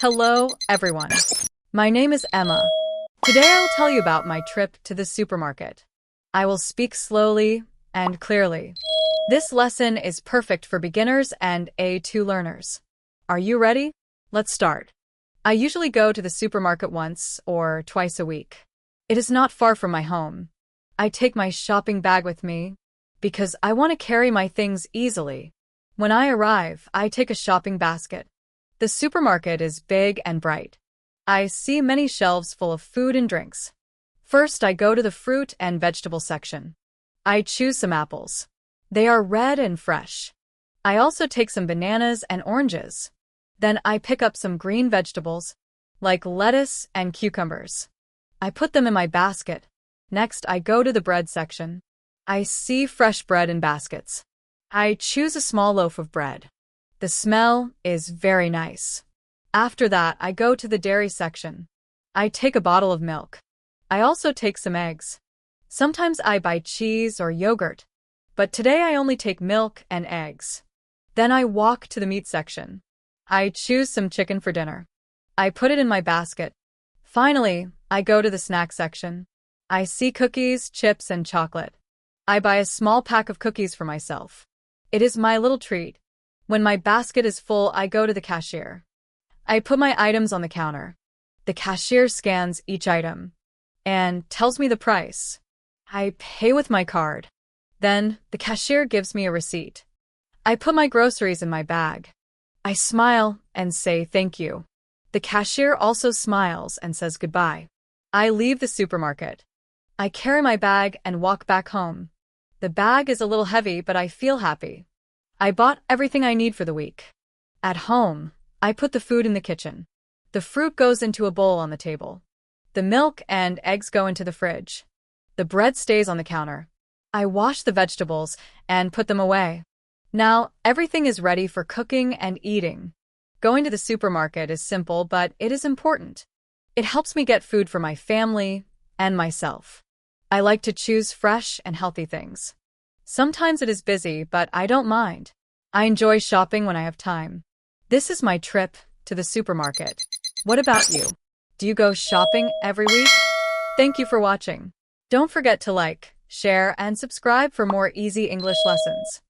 Hello, everyone. My name is Emma. Today I will tell you about my trip to the supermarket. I will speak slowly and clearly. This lesson is perfect for beginners and A2 learners. Are you ready? Let's start. I usually go to the supermarket once or twice a week. It is not far from my home. I take my shopping bag with me because I want to carry my things easily. When I arrive, I take a shopping basket. The supermarket is big and bright. I see many shelves full of food and drinks. First, I go to the fruit and vegetable section. I choose some apples. They are red and fresh. I also take some bananas and oranges. Then I pick up some green vegetables, like lettuce and cucumbers. I put them in my basket. Next, I go to the bread section. I see fresh bread in baskets. I choose a small loaf of bread. The smell is very nice. After that, I go to the dairy section. I take a bottle of milk. I also take some eggs. Sometimes I buy cheese or yogurt, but today I only take milk and eggs. Then I walk to the meat section. I choose some chicken for dinner. I put it in my basket. Finally, I go to the snack section. I see cookies, chips, and chocolate. I buy a small pack of cookies for myself. It is my little treat. When my basket is full, I go to the cashier. I put my items on the counter. The cashier scans each item and tells me the price. I pay with my card. Then, the cashier gives me a receipt. I put my groceries in my bag. I smile and say thank you. The cashier also smiles and says goodbye. I leave the supermarket. I carry my bag and walk back home. The bag is a little heavy, but I feel happy. I bought everything I need for the week. At home, I put the food in the kitchen. The fruit goes into a bowl on the table. The milk and eggs go into the fridge. The bread stays on the counter. I wash the vegetables and put them away. Now, everything is ready for cooking and eating. Going to the supermarket is simple, but it is important. It helps me get food for my family and myself. I like to choose fresh and healthy things. Sometimes it is busy, but I don't mind. I enjoy shopping when I have time. This is my trip to the supermarket. What about you? Do you go shopping every week? Thank you for watching. Don't forget to like, share, and subscribe for more easy English lessons.